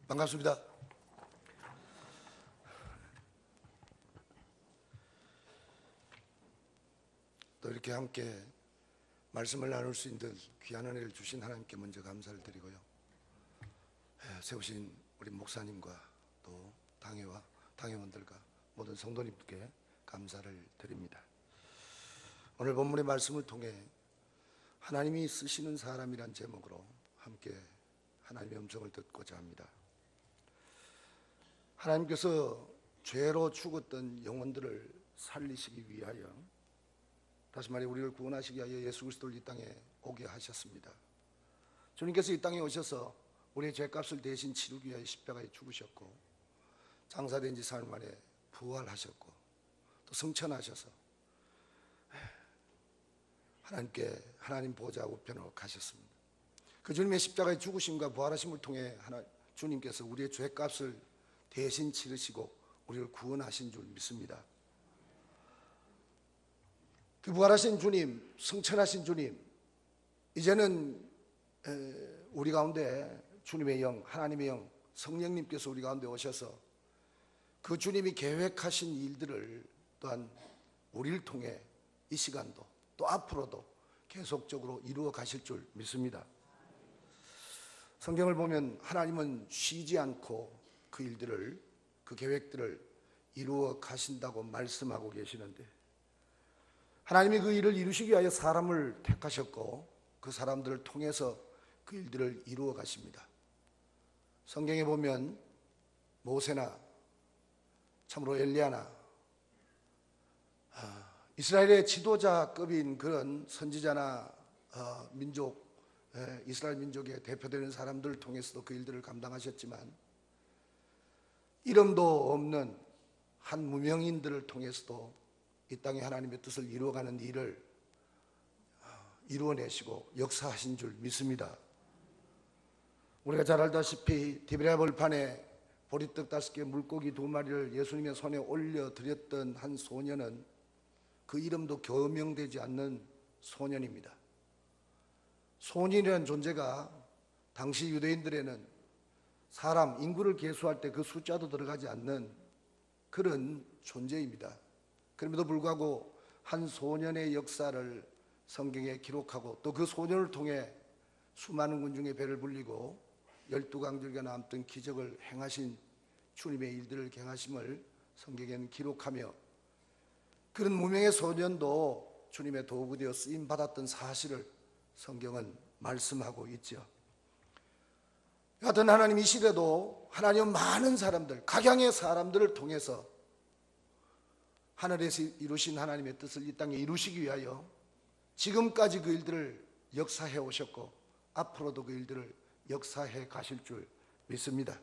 반갑습니다. 또 이렇게 함께 말씀을 나눌 수 있는 귀한 은혜를 주신 하나님께 먼저 감사를 드리고요. 세우신 우리 목사님과 또 당회와 당회원들과 모든 성도님께 감사를 드립니다. 오늘 본문의 말씀을 통해 하나님이 쓰시는 사람이란 제목으로 함께 하나님의 음성을 듣고자 합니다. 하나님께서 죄로 죽었던 영혼들을 살리시기 위하여, 다시 말해 우리를 구원하시기 위하여 예수 그리스도를 이 땅에 오게 하셨습니다. 주님께서 이 땅에 오셔서 우리의 죄값을 대신 치르기 위하여 십자가에 죽으셨고, 장사된 지 사흘 만에 부활하셨고, 또 승천하셔서 하나님께 하나님 보좌 우편으로 가셨습니다. 그 주님의 십자가의 죽으심과 부활하심을 통해 주님께서 우리의 죄값을 대신 치르시고 우리를 구원하신 줄 믿습니다. 그 부활하신 주님, 승천하신 주님, 이제는 우리 가운데 주님의 영, 하나님의 영, 성령님께서 우리 가운데 오셔서 그 주님이 계획하신 일들을 또한 우리를 통해 이 시간도 또 앞으로도 계속적으로 이루어 가실 줄 믿습니다. 성경을 보면 하나님은 쉬지 않고 그 일들을, 그 계획들을 이루어 가신다고 말씀하고 계시는데, 하나님이 그 일을 이루시기 위하여 사람을 택하셨고 그 사람들을 통해서 그 일들을 이루어 가십니다. 성경에 보면 모세나 참으로 엘리야나 이스라엘의 지도자급인 그런 선지자나 민족, 이스라엘 민족의 대표되는 사람들을 통해서도 그 일들을 감당하셨지만, 이름도 없는 한 무명인들을 통해서도 이 땅에 하나님의 뜻을 이루어가는 일을 이루어내시고 역사하신 줄 믿습니다. 우리가 잘 알다시피 디베랴 벌판에 보리떡 5개 물고기 2마리를 예수님의 손에 올려드렸던 한 소년은 그 이름도 교명되지 않는 소년입니다. 소년이라는 존재가 당시 유대인들에는 사람, 인구를 계수할 때 그 숫자도 들어가지 않는 그런 존재입니다. 그럼에도 불구하고 한 소년의 역사를 성경에 기록하고 또 그 소년을 통해 수많은 군중의 배를 불리고 12강줄기가 남던 기적을 행하신 주님의 일들을 행하심을 성경에는 기록하며, 그런 무명의 소년도 주님의 도구 되어 쓰임받았던 사실을 성경은 말씀하고 있죠. 여하튼 하나님 이 시대도 하나님은 많은 사람들, 각양의 사람들을 통해서 하늘에서 이루신 하나님의 뜻을 이 땅에 이루시기 위하여 지금까지 그 일들을 역사해 오셨고 앞으로도 그 일들을 역사해 가실 줄 믿습니다.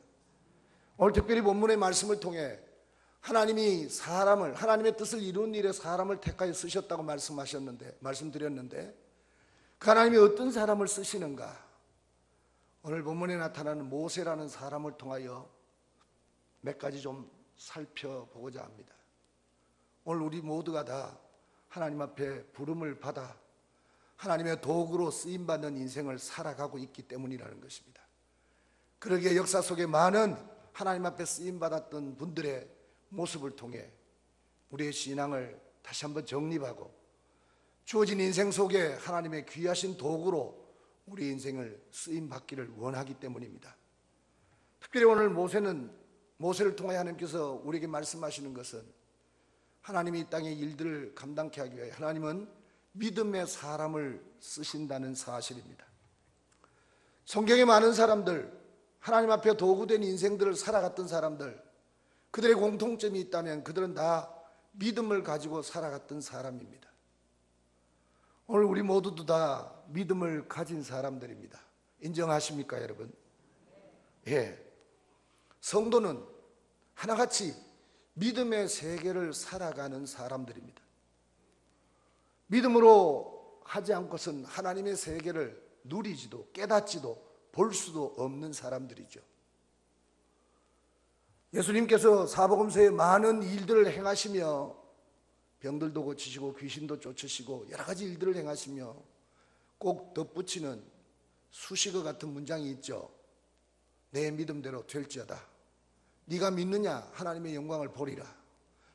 오늘 특별히 본문의 말씀을 통해 하나님이 사람을, 하나님의 뜻을 이루는 일에 사람을 택하여 쓰셨다고 말씀드렸는데 그 하나님이 어떤 사람을 쓰시는가? 오늘 본문에 나타나는 모세라는 사람을 통하여 몇 가지 좀 살펴보고자 합니다. 오늘 우리 모두가 다 하나님 앞에 부름을 받아 하나님의 도구로 쓰임받는 인생을 살아가고 있기 때문이라는 것입니다. 그러기에 역사 속에 많은 하나님 앞에 쓰임받았던 분들의 모습을 통해 우리의 신앙을 다시 한번 정립하고 주어진 인생 속에 하나님의 귀하신 도구로 우리 인생을 쓰임받기를 원하기 때문입니다. 특별히 오늘 모세를 통해 하나님께서 우리에게 말씀하시는 것은 하나님이 이 땅의 일들을 감당케 하기 위해 하나님은 믿음의 사람을 쓰신다는 사실입니다. 성경에 많은 사람들, 하나님 앞에 도구된 인생들을 살아갔던 사람들, 그들의 공통점이 있다면 그들은 다 믿음을 가지고 살아갔던 사람입니다. 오늘 우리 모두도 다 믿음을 가진 사람들입니다. 인정하십니까, 여러분? 예. 성도는 하나같이 믿음의 세계를 살아가는 사람들입니다. 믿음으로 하지 않고선 하나님의 세계를 누리지도 깨닫지도 볼 수도 없는 사람들이죠. 예수님께서 사복음서에 많은 일들을 행하시며 병들도 고치시고 귀신도 쫓으시고 여러 가지 일들을 행하시며 꼭 덧붙이는 수식어 같은 문장이 있죠. 내 믿음대로 될지어다. 네가 믿느냐 하나님의 영광을 보리라.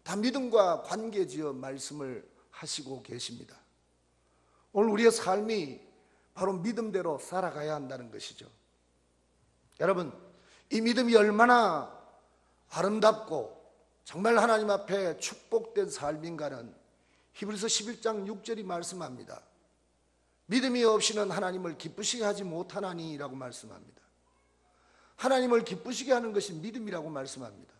다 믿음과 관계지어 말씀을 하시고 계십니다. 오늘 우리의 삶이 바로 믿음대로 살아가야 한다는 것이죠. 여러분, 이 믿음이 얼마나 아름답고 정말 하나님 앞에 축복된 삶인가는 히브리서 11장 6절이 말씀합니다. 믿음이 없이는 하나님을 기쁘시게 하지 못하나니라고 말씀합니다. 하나님을 기쁘시게 하는 것이 믿음이라고 말씀합니다.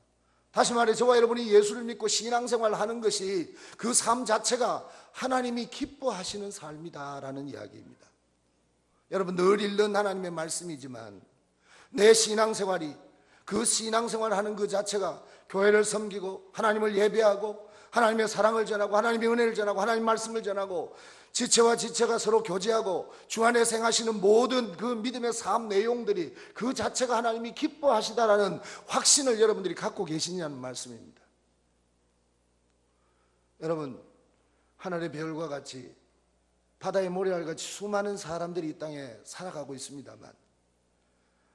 다시 말해 저와 여러분이 예수를 믿고 신앙생활을 하는 것이 그 삶 자체가 하나님이 기뻐하시는 삶이다라는 이야기입니다. 여러분, 늘 읽는 하나님의 말씀이지만 내 신앙생활이, 그 신앙생활을 하는 그 자체가 교회를 섬기고 하나님을 예배하고 하나님의 사랑을 전하고 하나님의 은혜를 전하고 하나님의 말씀을 전하고 지체와 지체가 서로 교제하고 주 안에 생하시는 모든 그 믿음의 삶 내용들이 그 자체가 하나님이 기뻐하시다라는 확신을 여러분들이 갖고 계시냐는 말씀입니다. 여러분, 하늘의 별과 같이 바다의 모래알같이 수많은 사람들이 이 땅에 살아가고 있습니다만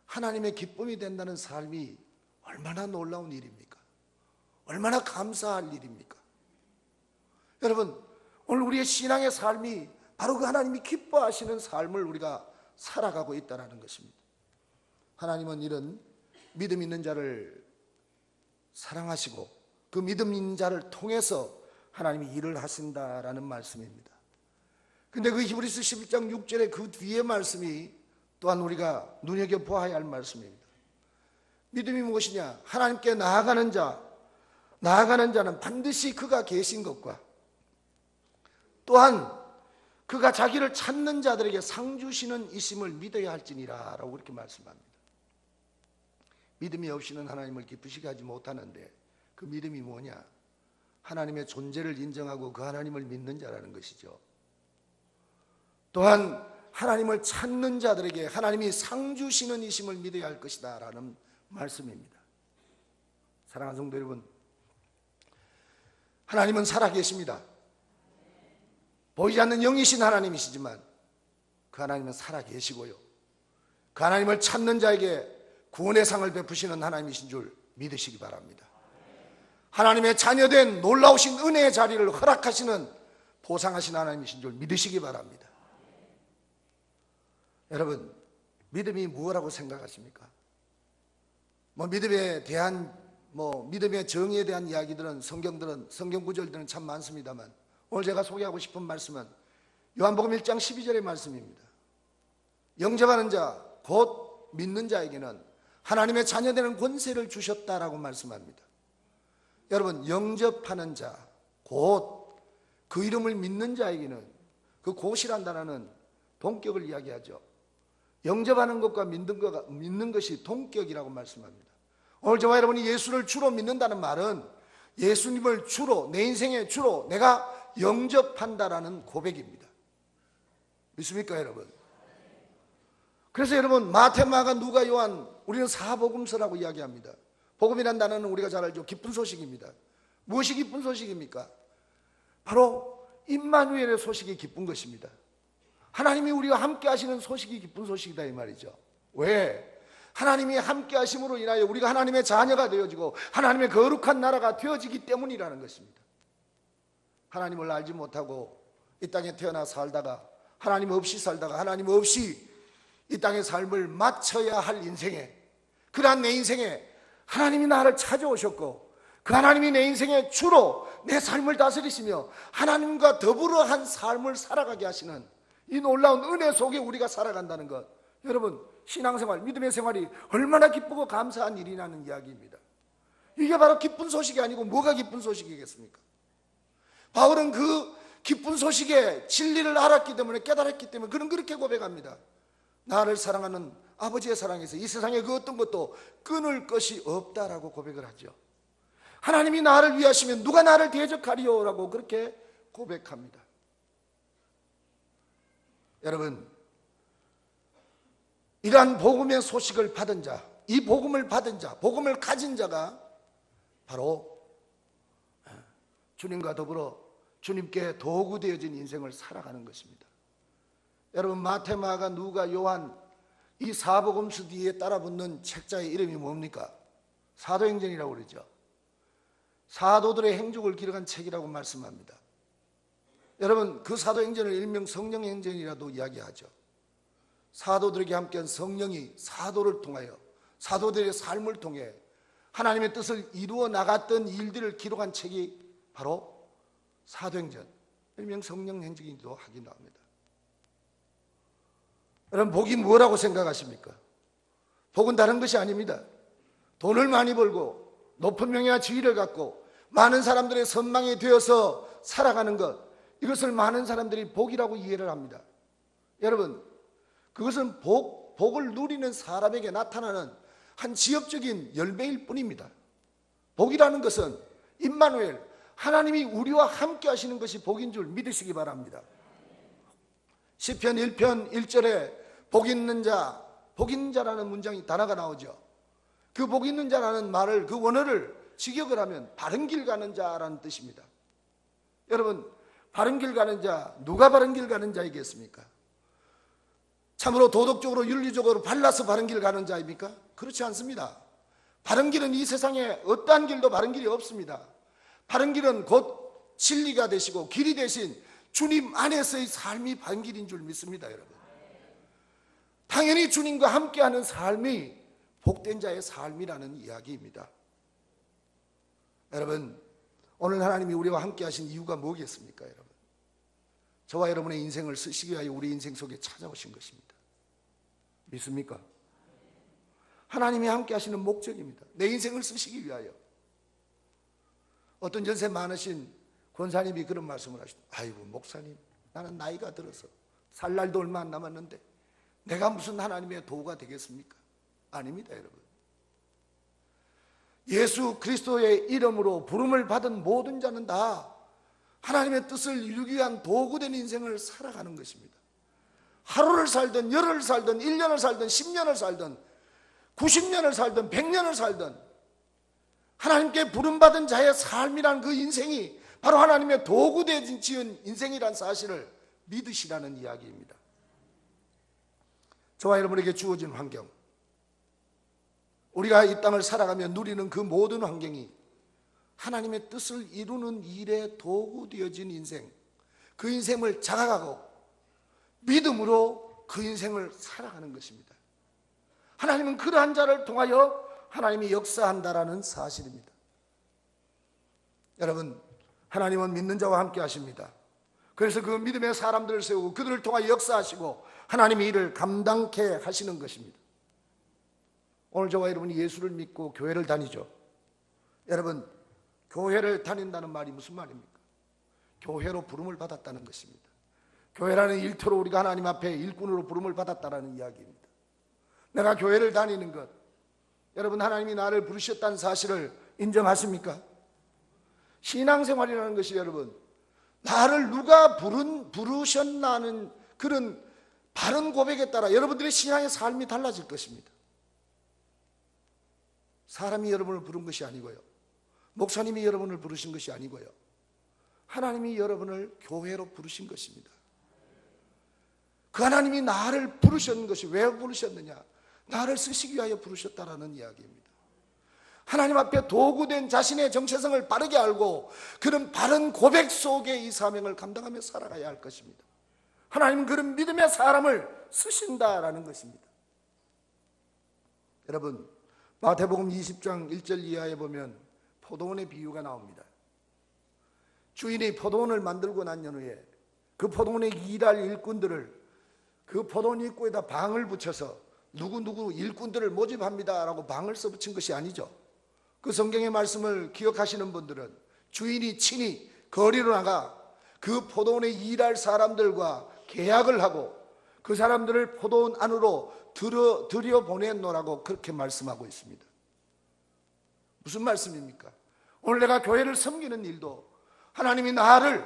하나님의 기쁨이 된다는 삶이 얼마나 놀라운 일입니까? 얼마나 감사할 일입니까? 여러분, 오늘 우리의 신앙의 삶이 바로 그 하나님이 기뻐하시는 삶을 우리가 살아가고 있다는 것입니다. 하나님은 이런 믿음 있는 자를 사랑하시고 그 믿음 있는 자를 통해서 하나님이 일을 하신다라는 말씀입니다. 근데 그 히브리서 11장 6절의 그 뒤에 말씀이 또한 우리가 눈여겨보아야 할 말씀입니다. 믿음이 무엇이냐? 하나님께 나아가는 자는 반드시 그가 계신 것과 또한 그가 자기를 찾는 자들에게 상 주시는 이심을 믿어야 할지니라 라고 그렇게 말씀합니다. 믿음이 없이는 하나님을 기쁘시게 하지 못하는데 그 믿음이 뭐냐? 하나님의 존재를 인정하고 그 하나님을 믿는 자라는 것이죠. 또한 하나님을 찾는 자들에게 하나님이 상 주시는 이심을 믿어야 할 것이다 라는 말씀입니다. 사랑하는 성도 여러분, 하나님은 살아계십니다. 보이지 않는 영이신 하나님이시지만 그 하나님은 살아계시고요, 그 하나님을 찾는 자에게 구원의 상을 베푸시는 하나님이신 줄 믿으시기 바랍니다. 하나님의 자녀된 놀라우신 은혜의 자리를 허락하시는 보상하신 하나님이신 줄 믿으시기 바랍니다. 여러분, 믿음이 무엇이라고 생각하십니까? 믿음에 대한 믿음의 정의에 대한 이야기들은 성경 구절들은 참 많습니다만 오늘 제가 소개하고 싶은 말씀은 요한복음 1장 12절의 말씀입니다. 영접하는 자, 곧 믿는 자에게는 하나님의 자녀되는 권세를 주셨다라고 말씀합니다. 여러분, 영접하는 자, 곧 그 이름을 믿는 자에게는, 그 곧이란 단어는 동격을 이야기하죠. 영접하는 것과 믿는 것이 동격이라고 말씀합니다. 오늘 저와 여러분이 예수를 주로 믿는다는 말은 예수님을 주로, 내 인생의 주로 내가 영접한다라는 고백입니다. 믿습니까 여러분? 그래서 여러분, 마태, 마가, 누가, 요한, 우리는 사복음서라고 이야기합니다. 복음이란 단어는 우리가 잘 알죠. 기쁜 소식입니다. 무엇이 기쁜 소식입니까? 바로 임마누엘의 소식이 기쁜 것입니다. 하나님이 우리와 함께 하시는 소식이 기쁜 소식이다 이 말이죠. 왜? 하나님이 함께 하심으로 인하여 우리가 하나님의 자녀가 되어지고 하나님의 거룩한 나라가 되어지기 때문이라는 것입니다. 하나님을 알지 못하고 이 땅에 태어나 살다가 하나님 없이 살다가 하나님 없이 이 땅의 삶을 마쳐야 할 인생에, 그러한 내 인생에 하나님이 나를 찾아오셨고 그 하나님이 내 인생의 주로 내 삶을 다스리시며 하나님과 더불어 한 삶을 살아가게 하시는 이 놀라운 은혜 속에 우리가 살아간다는 것, 여러분, 신앙생활, 믿음의 생활이 얼마나 기쁘고 감사한 일이라는 이야기입니다. 이게 바로 기쁜 소식이 아니고 뭐가 기쁜 소식이겠습니까? 바울은 그 기쁜 소식에 진리를 알았기 때문에, 깨달았기 때문에 그는 그렇게 고백합니다. 나를 사랑하는 아버지의 사랑에서 이 세상에 그 어떤 것도 끊을 것이 없다라고 고백을 하죠. 하나님이 나를 위하시면 누가 나를 대적하리요? 라고 그렇게 고백합니다. 여러분, 이러한 복음의 소식을 받은 자, 이 복음을 받은 자, 복음을 가진 자가 바로 주님과 더불어 주님께 도구되어진 인생을 살아가는 것입니다. 여러분, 마태, 마가, 누가, 요한, 이 사복음서 뒤에 따라붙는 책자의 이름이 뭡니까? 사도행전이라고 그러죠. 사도들의 행적을 기록한 책이라고 말씀합니다. 여러분, 그 사도행전을 일명 성령행전이라도 이야기하죠. 사도들에게 함께한 성령이 사도를 통하여, 사도들의 삶을 통해 하나님의 뜻을 이루어 나갔던 일들을 기록한 책이 바로 사도행전, 일명 성령행전이기도 하기도 합니다. 여러분, 복이 뭐라고 생각하십니까? 복은 다른 것이 아닙니다. 돈을 많이 벌고 높은 명예와 지위를 갖고 많은 사람들의 선망이 되어서 살아가는 것, 이것을 많은 사람들이 복이라고 이해를 합니다. 여러분, 그것은 복을 누리는 사람에게 나타나는 한 지역적인 열매일 뿐입니다. 복이라는 것은 임마누엘, 하나님이 우리와 함께 하시는 것이 복인 줄 믿으시기 바랍니다. 시편 1편 1절에 복 있는 자, 복 있는 자라는 문장이 단어가 나오죠. 그 복 있는 자라는 말을, 그 원어를 직역을 하면 바른 길 가는 자라는 뜻입니다. 여러분, 바른 길 가는 자, 누가 바른 길 가는 자이겠습니까? 참으로 도덕적으로 윤리적으로 발라서 바른 길 가는 자입니까? 그렇지 않습니다. 바른 길은 이 세상에 어떠한 길도 바른 길이 없습니다. 바른 길은 곧 진리가 되시고 길이 되신 주님 안에서의 삶이 바른 길인 줄 믿습니다. 여러분, 당연히 주님과 함께하는 삶이 복된 자의 삶이라는 이야기입니다. 여러분, 오늘 하나님이 우리와 함께 하신 이유가 뭐겠습니까? 여러분, 저와 여러분의 인생을 쓰시기 위하여 우리 인생 속에 찾아오신 것입니다. 믿습니까? 하나님이 함께 하시는 목적입니다. 내 인생을 쓰시기 위하여. 어떤 연세 많으신 권사님이 그런 말씀을 하시죠. 아이고 목사님, 나는 나이가 들어서 살 날도 얼마 안 남았는데 내가 무슨 하나님의 도구가 되겠습니까? 아닙니다. 여러분, 예수 그리스도의 이름으로 부름을 받은 모든 자는 다 하나님의 뜻을 이루기 위한 도구된 인생을 살아가는 것입니다. 하루를 살든 열흘을 살든 1년을 살든 10년을 살든 90년을 살든 100년을 살든 하나님께 부름받은 자의 삶이란 그 인생이 바로 하나님의 도구되어 지은 인생이란 사실을 믿으시라는 이야기입니다. 저와 여러분에게 주어진 환경, 우리가 이 땅을 살아가며 누리는 그 모든 환경이 하나님의 뜻을 이루는 일에 도구되어진 인생, 그 인생을 자각하고 믿음으로 그 인생을 살아가는 것입니다. 하나님은 그러한 자를 통하여 하나님이 역사한다라는 사실입니다. 여러분, 하나님은 믿는 자와 함께 하십니다. 그래서 그 믿음의 사람들을 세우고 그들을 통하여 역사하시고 하나님이 이를 감당케 하시는 것입니다. 오늘 저와 여러분이 예수를 믿고 교회를 다니죠. 여러분, 교회를 다닌다는 말이 무슨 말입니까? 교회로 부름을 받았다는 것입니다. 교회라는 일터로 우리가 하나님 앞에 일꾼으로 부름을 받았다는 이야기입니다. 내가 교회를 다니는 것, 여러분, 하나님이 나를 부르셨다는 사실을 인정하십니까? 신앙생활이라는 것이 여러분, 나를 누가 부르셨나는 그런 바른 고백에 따라 여러분들의 신앙의 삶이 달라질 것입니다. 사람이 여러분을 부른 것이 아니고요, 목사님이 여러분을 부르신 것이 아니고요, 하나님이 여러분을 교회로 부르신 것입니다. 그 하나님이 나를 부르셨는 것이 왜 부르셨느냐? 나를 쓰시기 위하여 부르셨다라는 이야기입니다. 하나님 앞에 도구된 자신의 정체성을 바르게 알고 그런 바른 고백 속에 이 사명을 감당하며 살아가야 할 것입니다. 하나님은 그런 믿음의 사람을 쓰신다라는 것입니다. 여러분, 마태복음 20장 1절 이하에 보면 포도원의 비유가 나옵니다. 주인이 포도원을 만들고 난 연후에 그 포도원에 일할 일꾼들을 그 포도원 입구에다 방을 붙여서 누구 일꾼들을 모집합니다 라고 방을 써붙인 것이 아니죠. 그 성경의 말씀을 기억하시는 분들은 주인이 친히 거리로 나가 그 포도원에 일할 사람들과 계약을 하고 그 사람들을 포도원 안으로 들여보내노라고 그렇게 말씀하고 있습니다. 무슨 말씀입니까? 오늘 내가 교회를 섬기는 일도 하나님이 나를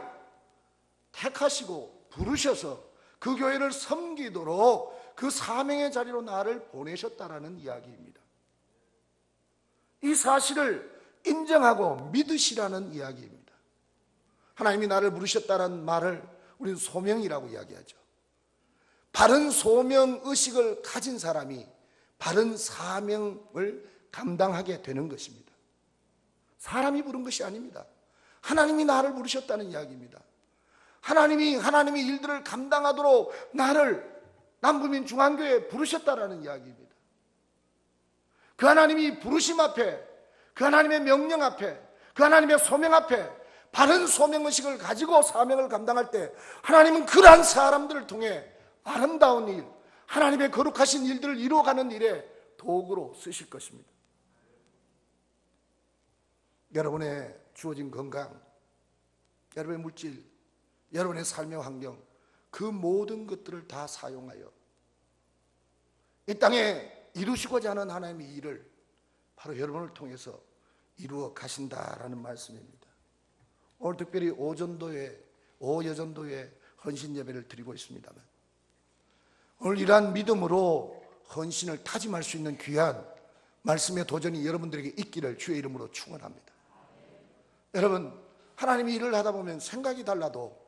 택하시고 부르셔서 그 교회를 섬기도록 그 사명의 자리로 나를 보내셨다라는 이야기입니다. 이 사실을 인정하고 믿으시라는 이야기입니다. 하나님이 나를 부르셨다는 말을 우리는 소명이라고 이야기하죠. 바른 소명 의식을 가진 사람이 바른 사명을 감당하게 되는 것입니다. 사람이 부른 것이 아닙니다. 하나님이 나를 부르셨다는 이야기입니다. 하나님이 일들을 감당하도록 나를 남구민 중앙교회에 부르셨다라는 이야기입니다. 그 하나님이 부르심 앞에, 그 하나님의 명령 앞에, 그 하나님의 소명 앞에 바른 소명의식을 가지고 사명을 감당할 때 하나님은 그러한 사람들을 통해 아름다운 일, 하나님의 거룩하신 일들을 이루어가는 일에 도구로 쓰실 것입니다. 여러분의 주어진 건강, 여러분의 물질, 여러분의 삶의 환경, 그 모든 것들을 다 사용하여 이 땅에 이루시고자 하는 하나님의 일을 바로 여러분을 통해서 이루어 가신다라는 말씀입니다. 오늘 특별히 오여전도에 헌신 예배를 드리고 있습니다만, 오늘 이러한 믿음으로 헌신을 다짐할 수 있는 귀한 말씀의 도전이 여러분들에게 있기를 주의 이름으로 축원합니다. 여러분, 하나님이 일을 하다 보면 생각이 달라도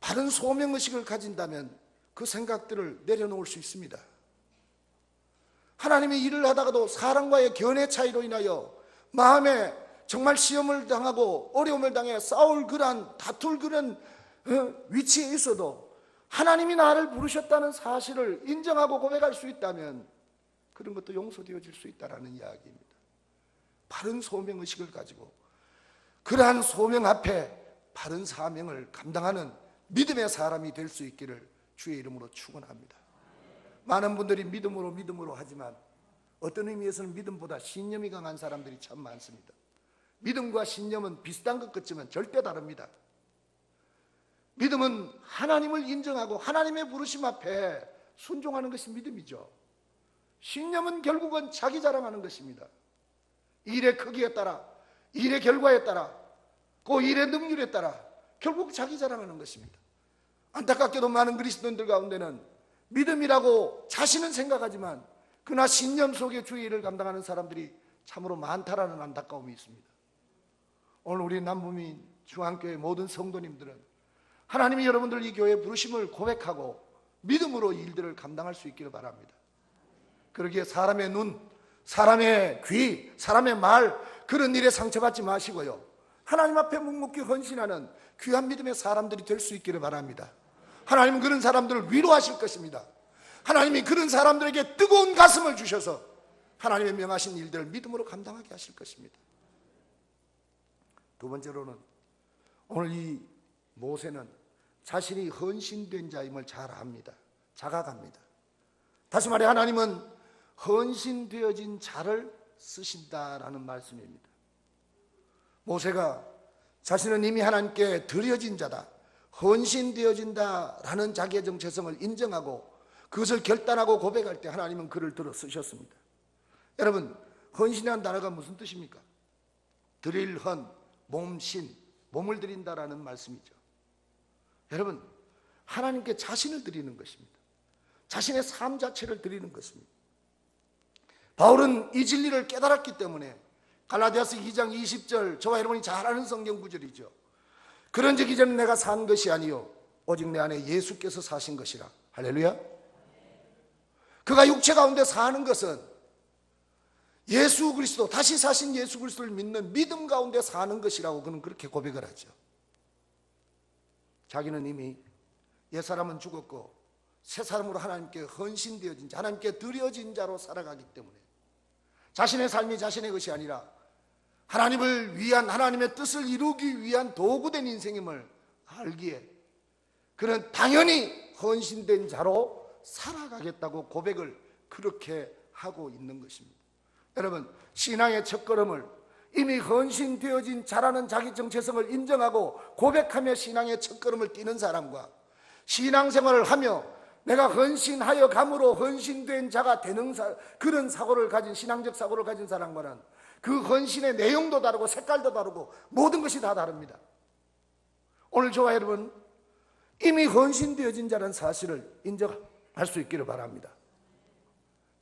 바른 소명의식을 가진다면 그 생각들을 내려놓을 수 있습니다. 하나님이 일을 하다가도 사람과의 견해 차이로 인하여 마음에 정말 시험을 당하고 어려움을 당해 싸울 그런 다툴 그런 위치에 있어도 하나님이 나를 부르셨다는 사실을 인정하고 고백할 수 있다면 그런 것도 용서되어질 수 있다는 이야기입니다. 바른 소명의식을 가지고 그러한 소명 앞에 바른 사명을 감당하는 믿음의 사람이 될 수 있기를 주의 이름으로 축원합니다. 많은 분들이 믿음으로 하지만 어떤 의미에서는 믿음보다 신념이 강한 사람들이 참 많습니다. 믿음과 신념은 비슷한 것 같지만 절대 다릅니다. 믿음은 하나님을 인정하고 하나님의 부르심 앞에 순종하는 것이 믿음이죠. 신념은 결국은 자기 자랑하는 것입니다. 일의 크기에 따라, 일의 결과에 따라, 그 일의 능률에 따라 결국 자기 자랑하는 것입니다. 안타깝게도 많은 그리스도인들 가운데는 믿음이라고 자신은 생각하지만 그러나 신념 속에 주의 일을 감당하는 사람들이 참으로 많다라는 안타까움이 있습니다. 오늘 우리 남부민 중앙교회 모든 성도님들은 하나님이 여러분들 이 교회의 부르심을 고백하고 믿음으로 일들을 감당할 수 있기를 바랍니다. 그러기에 사람의 눈, 사람의 귀, 사람의 말 그런 일에 상처받지 마시고요, 하나님 앞에 묵묵히 헌신하는 귀한 믿음의 사람들이 될 수 있기를 바랍니다. 하나님은 그런 사람들을 위로하실 것입니다. 하나님이 그런 사람들에게 뜨거운 가슴을 주셔서 하나님의 명하신 일들을 믿음으로 감당하게 하실 것입니다. 두 번째로는 오늘 이 모세는 자신이 헌신된 자임을 잘 압니다. 자각합니다. 다시 말해 하나님은 헌신되어진 자를 쓰신다라는 말씀입니다. 모세가 자신은 이미 하나님께 드려진 자다, 헌신되어진다라는 자기의 정체성을 인정하고 그것을 결단하고 고백할 때 하나님은 그를 들어 쓰셨습니다. 여러분, 헌신이라는 단어가 무슨 뜻입니까? 드릴 헌, 몸신, 몸을 드린다라는 말씀이죠. 여러분, 하나님께 자신을 드리는 것입니다. 자신의 삶 자체를 드리는 것입니다. 바울은 이 진리를 깨달았기 때문에 갈라디아서 2장 20절, 저와 여러분이 잘 아는 성경 구절이죠. 그런즉 이제는 내가 산 것이 아니요 오직 내 안에 예수께서 사신 것이라. 할렐루야. 그가 육체 가운데 사는 것은 예수 그리스도, 다시 사신 예수 그리스도를 믿는 믿음 가운데 사는 것이라고 그는 그렇게 고백을 하죠. 자기는 이미 옛사람은 죽었고 새사람으로 하나님께 헌신되어진 자, 하나님께 드려진 자로 살아가기 때문에 자신의 삶이 자신의 것이 아니라 하나님을 위한, 하나님의 뜻을 이루기 위한 도구된 인생임을 알기에 그는 당연히 헌신된 자로 살아가겠다고 고백을 그렇게 하고 있는 것입니다. 여러분, 신앙의 첫걸음을 이미 헌신되어진 자라는 자기 정체성을 인정하고 고백하며 신앙의 첫걸음을 뛰는 사람과 신앙생활을 하며 내가 헌신하여 감으로 헌신된 자가 되는 그런 사고를 가진, 신앙적 사고를 가진 사람과는 그 헌신의 내용도 다르고 색깔도 다르고 모든 것이 다 다릅니다. 오늘 저와 여러분 이미 헌신되어진 자라는 사실을 인정할 수 있기를 바랍니다.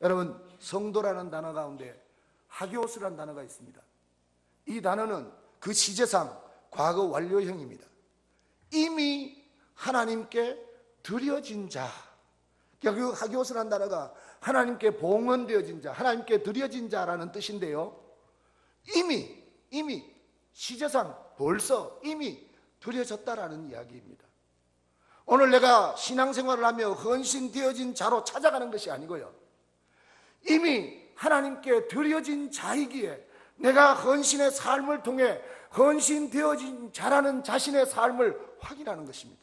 여러분, 성도라는 단어 가운데 하기오스라는 단어가 있습니다. 이 단어는 그 시제상 과거 완료형입니다. 이미 하나님께 드려진 자, 그 하기오스라는 단어가 하나님께 봉헌되어진 자, 하나님께 드려진 자라는 뜻인데요, 이미 시제상 벌써 이미 드려졌다라는 이야기입니다. 오늘 내가 신앙생활을 하며 헌신되어진 자로 찾아가는 것이 아니고요, 이미 하나님께 드려진 자이기에 내가 헌신의 삶을 통해 헌신되어진 자라는 자신의 삶을 확인하는 것입니다.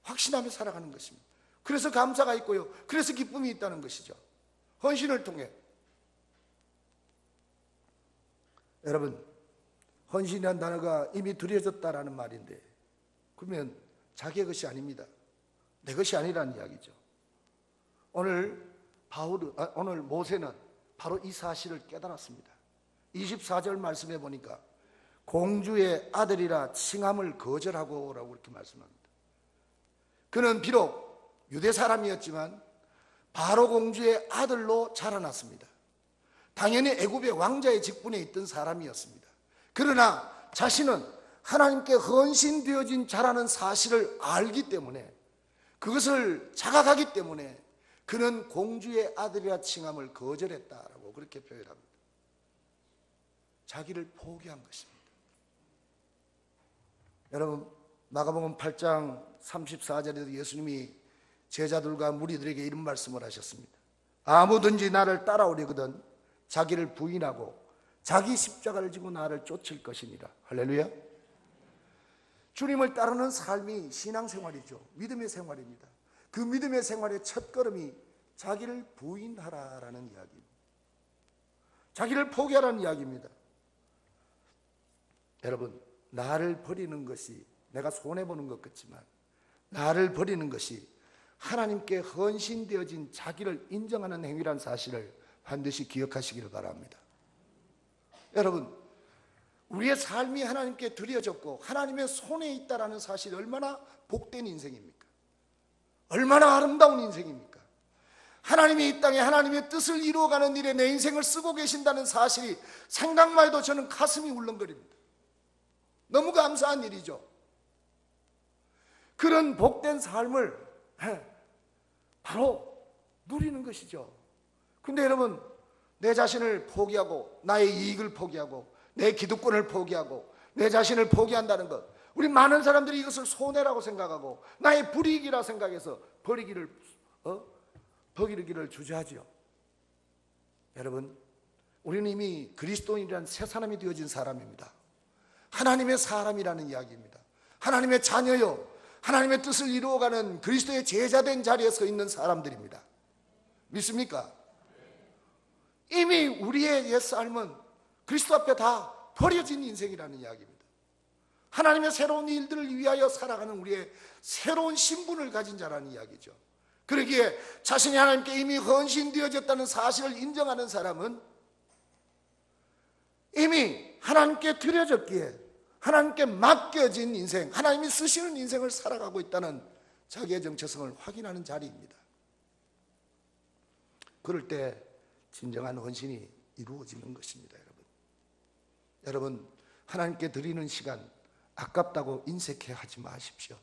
확신하며 살아가는 것입니다. 그래서 감사가 있고요, 그래서 기쁨이 있다는 것이죠. 헌신을 통해. 여러분, 헌신이라는 단어가 이미 드려졌다라는 말인데, 그러면 자기의 것이 아닙니다. 내 것이 아니라는 이야기죠. 오늘 모세는 바로 이 사실을 깨달았습니다. 24절 말씀해 보니까 공주의 아들이라 칭함을 거절하고 라고 이렇게 말씀합니다. 그는 비록 유대 사람이었지만 바로 공주의 아들로 자라났습니다. 당연히 애굽의 왕자의 직분에 있던 사람이었습니다. 그러나 자신은 하나님께 헌신되어진 자라는 사실을 알기 때문에, 그것을 자각하기 때문에 그는 공주의 아들이라 칭함을 거절했다라고 그렇게 표현합니다. 자기를 포기한 것입니다. 여러분, 마가복음 8장 34절에도 예수님이 제자들과 무리들에게 이런 말씀을 하셨습니다. 아무든지 나를 따라오려거든 자기를 부인하고 자기 십자가를 지고 나를 쫓을 것이니라. 할렐루야. 주님을 따르는 삶이 신앙생활이죠. 믿음의 생활입니다. 그 믿음의 생활의 첫걸음이 자기를 부인하라라는 이야기입니다. 자기를 포기하라는 이야기입니다. 여러분, 나를 버리는 것이, 내가 손해보는 것 같지만 나를 버리는 것이 하나님께 헌신되어진 자기를 인정하는 행위라는 사실을 반드시 기억하시기를 바랍니다. 여러분, 우리의 삶이 하나님께 드려졌고 하나님의 손에 있다라는 사실이 얼마나 복된 인생입니까? 얼마나 아름다운 인생입니까? 하나님이 이 땅에 하나님의 뜻을 이루어가는 일에 내 인생을 쓰고 계신다는 사실이 생각만 해도 저는 가슴이 울렁거립니다. 너무 감사한 일이죠. 그런 복된 삶을 바로 누리는 것이죠. 근데 여러분, 내 자신을 포기하고 나의 이익을 포기하고 내 기득권을 포기하고 내 자신을 포기한다는 것, 우리 많은 사람들이 이것을 손해라고 생각하고 나의 불이익이라 생각해서 버리기를 주저하지요. 여러분, 우리는 이미 그리스도인이라는 새 사람이 되어진 사람입니다. 하나님의 사람이라는 이야기입니다. 하나님의 자녀요, 하나님의 뜻을 이루어가는 그리스도의 제자된 자리에 서 있는 사람들입니다. 믿습니까? 이미 우리의 옛삶은 그리스도 앞에 다 버려진 인생이라는 이야기입니다. 하나님의 새로운 일들을 위하여 살아가는 우리의 새로운 신분을 가진 자라는 이야기죠. 그러기에 자신이 하나님께 이미 헌신되어졌다는 사실을 인정하는 사람은 이미 하나님께 드려졌기에 하나님께 맡겨진 인생, 하나님이 쓰시는 인생을 살아가고 있다는 자기의 정체성을 확인하는 자리입니다. 그럴 때 진정한 헌신이 이루어지는 것입니다. 여러분, 하나님께 드리는 시간 아깝다고 인색해 하지 마십시오.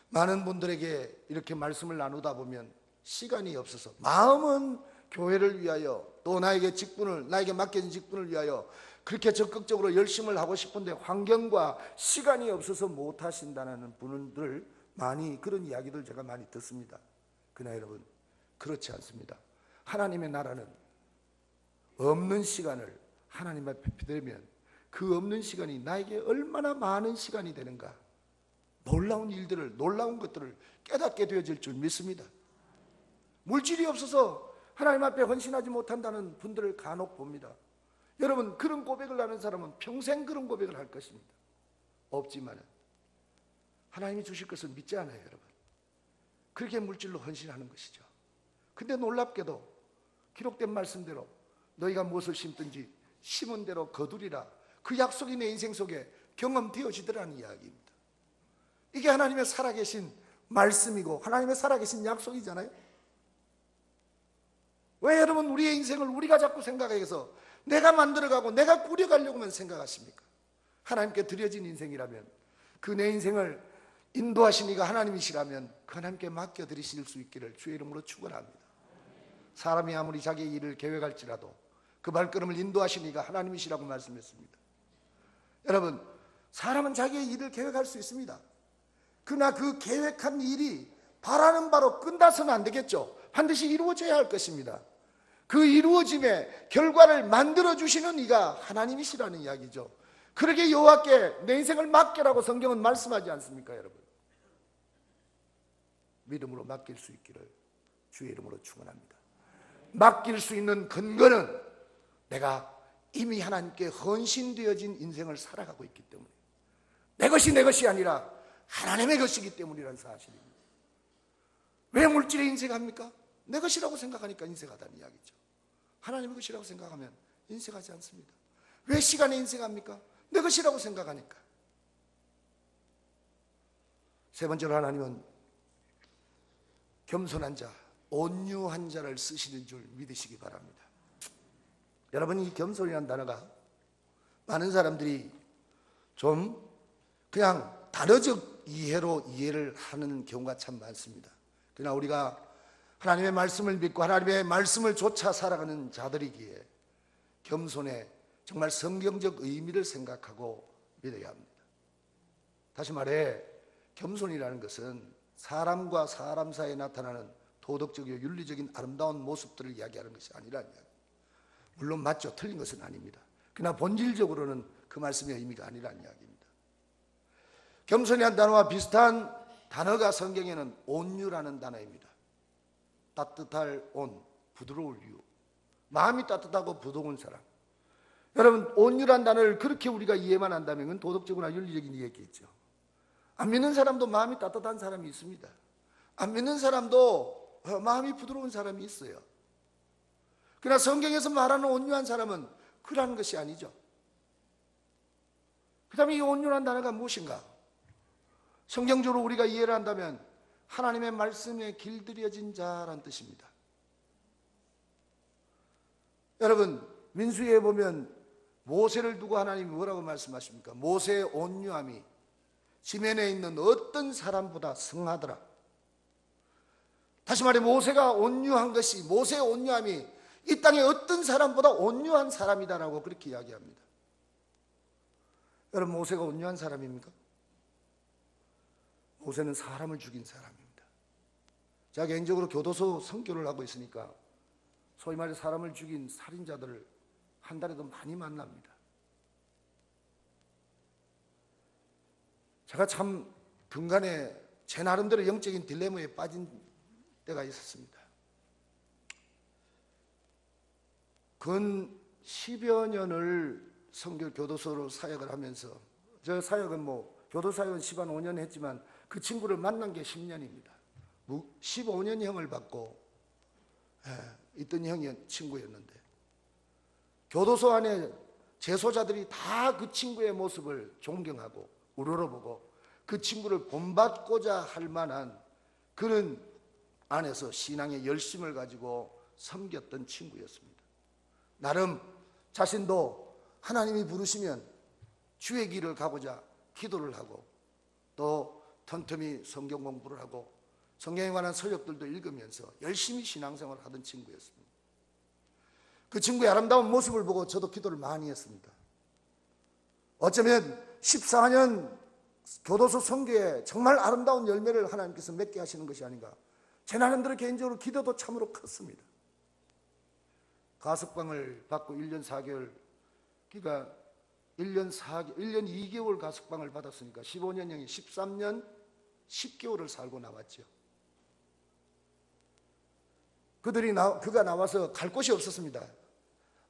많은 분들에게 이렇게 말씀을 나누다 보면 시간이 없어서, 마음은 교회를 위하여 또 나에게 맡겨진 직분을 위하여 그렇게 적극적으로 열심을 하고 싶은데 환경과 시간이 없어서 못 하신다는 분들 많이, 그런 이야기들 제가 많이 듣습니다. 그러나 여러분, 그렇지 않습니다. 하나님의 나라는 없는 시간을 하나님 앞에 드리면 그 없는 시간이 나에게 얼마나 많은 시간이 되는가, 놀라운 일들을, 놀라운 것들을 깨닫게 되어질 줄 믿습니다. 물질이 없어서 하나님 앞에 헌신하지 못한다는 분들을 간혹 봅니다. 여러분, 그런 고백을 하는 사람은 평생 그런 고백을 할 것입니다. 없지만 하나님이 주실 것을 믿지 않아요, 여러분. 그렇게 물질로 헌신하는 것이죠. 근데 놀랍게도 기록된 말씀대로 너희가 무엇을 심든지 심은 대로 거두리라, 그 약속이 내 인생 속에 경험되어지더라는 이야기입니다. 이게 하나님의 살아계신 말씀이고 하나님의 살아계신 약속이잖아요. 왜 여러분 우리의 인생을 우리가 자꾸 생각해서 내가 만들어가고 내가 꾸려가려고만 생각하십니까? 하나님께 드려진 인생이라면 그 내 인생을 인도하신 이가 하나님이시라면 그 하나님께 맡겨드리실 수 있기를 주의 이름으로 축원합니다. 사람이 아무리 자기의 일을 계획할지라도 그 발걸음을 인도하신 이가 하나님이시라고 말씀했습니다. 여러분, 사람은 자기의 일을 계획할 수 있습니다. 그러나 그 계획한 일이 바라는 바로 끝나서는 안 되겠죠. 반드시 이루어져야 할 것입니다. 그 이루어짐의 결과를 만들어주시는 이가 하나님이시라는 이야기죠. 그러게 여호와께 내 인생을 맡기라고 성경은 말씀하지 않습니까, 여러분? 믿음으로 맡길 수 있기를 주의 이름으로 축원합니다. 맡길 수 있는 근거는 내가 이미 하나님께 헌신되어진 인생을 살아가고 있기 때문에, 내 것이 아니라 하나님의 것이기 때문이라는 사실입니다. 왜 물질에 인색합니까? 내 것이라고 생각하니까 인색하다는 이야기죠. 하나님의 것이라고 생각하면 인색하지 않습니다. 왜 시간에 인색합니까? 내 것이라고 생각하니까. 세 번째로 하나님은 겸손한 자, 온유한 자를 쓰시는 줄 믿으시기 바랍니다. 여러분, 이 겸손이라는 단어가 많은 사람들이 좀 그냥 단어적 이해로 이해를 하는 경우가 참 많습니다. 그러나 우리가 하나님의 말씀을 믿고 하나님의 말씀을 좇아 살아가는 자들이기에 겸손의 정말 성경적 의미를 생각하고 믿어야 합니다. 다시 말해, 겸손이라는 것은 사람과 사람 사이에 나타나는 도덕적이고 윤리적인 아름다운 모습들을 이야기하는 것이 아니라는 이야기. 물론 맞죠. 틀린 것은 아닙니다. 그러나 본질적으로는 그 말씀의 의미가 아니라는 이야기입니다. 겸손이라는 단어와 비슷한 단어가 성경에는 온유라는 단어입니다. 따뜻할 온, 부드러울 유. 마음이 따뜻하고 부드러운 사람. 여러분, 온유란 단어를 그렇게 우리가 이해만 한다면 그건 도덕적이나 윤리적인 이야기겠죠. 안 믿는 사람도 마음이 따뜻한 사람이 있습니다. 안 믿는 사람도 마음이 부드러운 사람이 있어요. 그러나 성경에서 말하는 온유한 사람은 그러한 것이 아니죠. 그 다음에 이 온유란 단어가 무엇인가? 성경적으로 우리가 이해를 한다면 하나님의 말씀에 길들여진 자란 뜻입니다. 여러분, 민수기에 보면 모세를 두고 하나님이 뭐라고 말씀하십니까? 모세의 온유함이 지면에 있는 어떤 사람보다 승하더라. 다시 말해, 모세가 온유한 것이, 모세의 온유함이 이 땅의 어떤 사람보다 온유한 사람이다라고 그렇게 이야기합니다. 여러분, 모세가 온유한 사람입니까? 모세는 사람을 죽인 사람입니다. 제가 개인적으로 교도소 선교를 하고 있으니까 소위 말해 사람을 죽인 살인자들을 한 달에도 많이 만납니다. 제가 참 근간에 제 나름대로 영적인 딜레마에 빠진 때가 있었습니다. 근 10여 년을 선교 교도소로 사역을 하면서, 저 사역은 교도 사역은 15년 했지만 그 친구를 만난 게 10년입니다. 15년형을 받고 있던 형이 친구였는데, 교도소 안에 재소자들이 다 그 친구의 모습을 존경하고 우러러보고 그 친구를 본받고자 할 만한 그런 안에서 신앙의 열심을 가지고 섬겼던 친구였습니다. 나름 자신도 하나님이 부르시면 주의 길을 가고자 기도를 하고 또 틈틈이 성경 공부를 하고 성경에 관한 서적들도 읽으면서 열심히 신앙생활을 하던 친구였습니다. 그 친구의 아름다운 모습을 보고 저도 기도를 많이 했습니다. 어쩌면 14년 교도소 선교에 정말 아름다운 열매를 하나님께서 맺게 하시는 것이 아닌가. 제 나름대로 개인적으로 기도도 참으로 컸습니다. 가석방을 받고 1년 4개월, 그러니까 1년 2개월 가석방을 받았으니까 15년형이 13년 10개월을 살고 나왔죠. 그가 나와서 갈 곳이 없었습니다.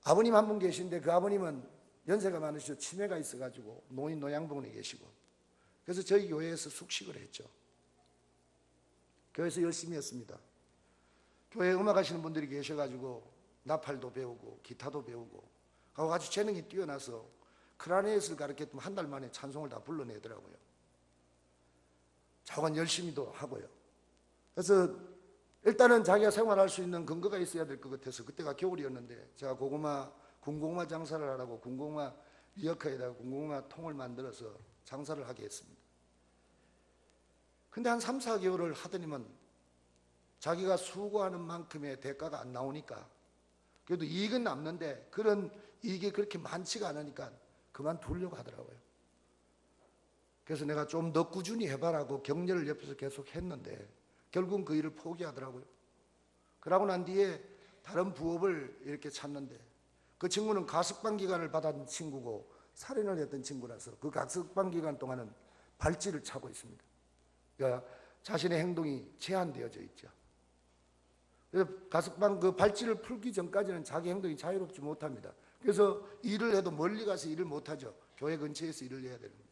아버님 한 분 계신데 그 아버님은 연세가 많으시고 치매가 있어가지고 노인 노양병원에 계시고, 그래서 저희 교회에서 숙식을 했죠. 교회에서 열심히 했습니다. 교회에 음악 하시는 분들이 계셔가지고 나팔도 배우고 기타도 배우고 하고 아주 재능이 뛰어나서 클라리넷을 가르쳤더니 한 달 만에 찬송을 다 불러내더라고요. 자관 열심히도 하고요. 그래서 일단은 자기가 생활할 수 있는 근거가 있어야 될 것 같아서, 그때가 겨울이었는데 제가 군고구마 장사를 하라고 군고구마 리어카에다가 군고구마 통을 만들어서 장사를 하게 했습니다. 근데 한 3, 4개월을 하더니만 자기가 수고하는 만큼의 대가가 안 나오니까, 그래도 이익은 남는데 그런 이익이 그렇게 많지가 않으니까 그만두려고 하더라고요. 그래서 내가 좀 더 꾸준히 해봐라고 격려를 옆에서 계속 했는데 결국은 그 일을 포기하더라고요. 그러고 난 뒤에 다른 부업을 이렇게 찾는데, 그 친구는 가석방 기간을 받은 친구고 살인을 했던 친구라서 그 가석방 기간 동안은 발찌를 차고 있습니다. 그러니까 자신의 행동이 제한되어져 있죠. 그래서 가석방 그 발찌를 풀기 전까지는 자기 행동이 자유롭지 못합니다. 그래서 일을 해도 멀리 가서 일을 못하죠. 교회 근처에서 일을 해야 되는 거예요.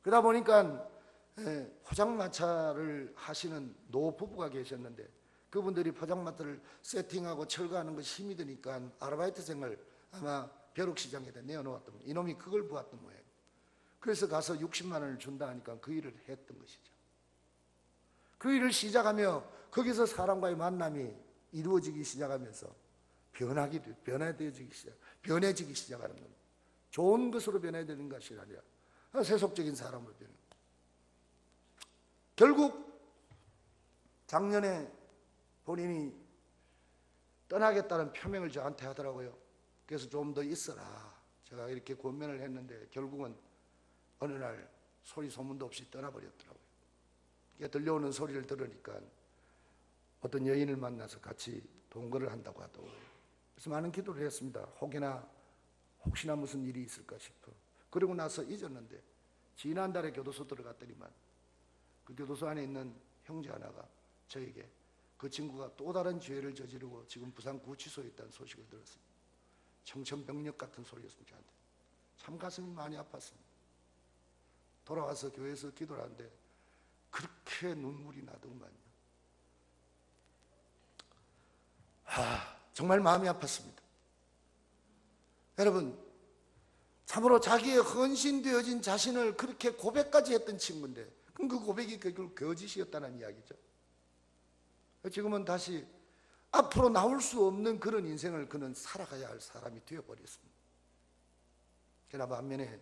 그러다 보니까 포장마차를 하시는 노부부가 계셨는데, 그분들이 포장마차를 세팅하고 철거하는 것이 힘이 드니까 아르바이트생을 아마 벼룩시장에다 내어놓았던 거예요. 이놈이 그걸 보았던 거예요. 그래서 가서 60만 원을 준다 하니까 그 일을 했던 것이죠. 그 일을 시작하며 거기서 사람과의 만남이 이루어지기 시작하면서 변해지기 시작하는 겁니다. 좋은 것으로 변해지는 것이 아니라 세속적인 사람으로 변해. 결국 작년에 본인이 떠나겠다는 표명을 저한테 하더라고요. 그래서 좀 더 있어라, 제가 이렇게 권면을 했는데 결국은 어느 날 소리 소문도 없이 떠나버렸더라고요. 들려오는 소리를 들으니까 어떤 여인을 만나서 같이 동거를 한다고 하더라고요. 그래서 많은 기도를 했습니다. 혹시나 무슨 일이 있을까 싶어. 그러고 나서 잊었는데 지난달에 교도소 들어갔더니만 그 교도소 안에 있는 형제 하나가 저에게 그 친구가 또 다른 죄를 저지르고 지금 부산구치소에 있다는 소식을 들었습니다. 청천벽력 같은 소리였습니다. 저한테 참 가슴이 많이 아팠습니다. 돌아와서 교회에서 기도를 하는데 그렇게 눈물이 나더구만요. 정말 마음이 아팠습니다. 여러분, 참으로 자기의 헌신되어진 자신을 그렇게 고백까지 했던 친구인데, 그럼 그 고백이 결국 거짓이었다는 이야기죠. 지금은 다시 앞으로 나올 수 없는 그런 인생을 그는 살아가야 할 사람이 되어버렸습니다. 그러나 반면에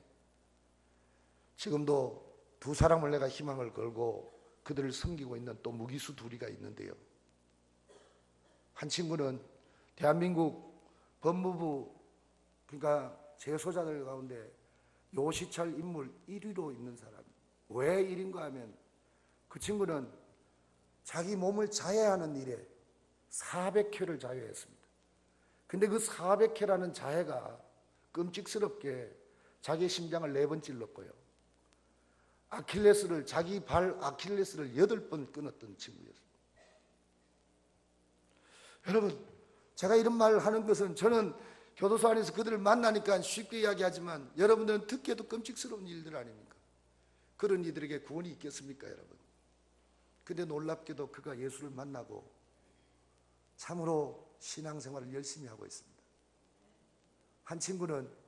지금도 두 사람을 내가 희망을 걸고 그들을 섬기고 있는 또 무기수 둘이가 있는데요. 한 친구는 대한민국 법무부, 그러니까 재소자들 가운데 요시철 인물 1위로 있는 사람. 왜 1위인가 하면 그 친구는 자기 몸을 자해하는 일에 400회를 자해했습니다. 근데 그 400회라는 자해가 끔찍스럽게 자기 심장을 4번 찔렀고요. 자기 발 아킬레스를 8번 끊었던 친구였습니다. 여러분, 제가 이런 말을 하는 것은 저는 교도소 안에서 그들을 만나니까 쉽게 이야기하지만 여러분들은 듣기에도 끔찍스러운 일들 아닙니까? 그런 이들에게 구원이 있겠습니까, 여러분? 근데 놀랍게도 그가 예수를 만나고 참으로 신앙생활을 열심히 하고 있습니다. 한 친구는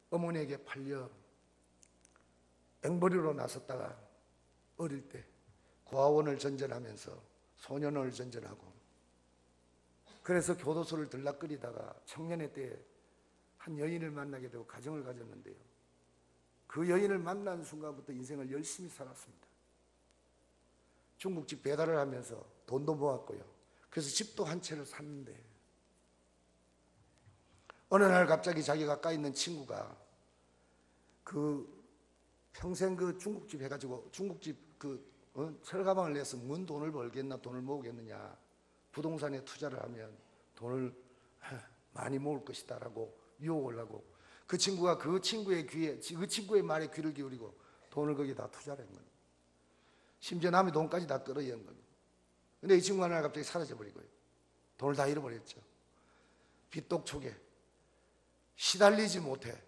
어머니에게 팔려 앵벌이로 나섰다가 어릴 때 고아원을 전전하면서 소년원을 전전하고, 그래서 교도소를 들락거리다가 청년의 때에 한 여인을 만나게 되고 가정을 가졌는데요. 그 여인을 만난 순간부터 인생을 열심히 살았습니다. 중국집 배달을 하면서 돈도 모았고요. 그래서 집도 한 채를 샀는데 어느 날 갑자기 자기가 까있는 친구가 평생 중국집 해가지고 중국집 철가방을 내서 뭔 돈을 벌겠나, 돈을 모으겠느냐, 부동산에 투자를 하면 돈을 많이 모을 것이다 라고 유혹을 하고, 그 친구가 그 친구의 말에 귀를 기울이고 돈을 거기다 투자를 한 겁니다. 심지어 남의 돈까지 다 끌어이은 겁니다. 근데 이 친구가 하나 갑자기 사라져버리고요. 돈을 다 잃어버렸죠. 빚독촉에 시달리지 못해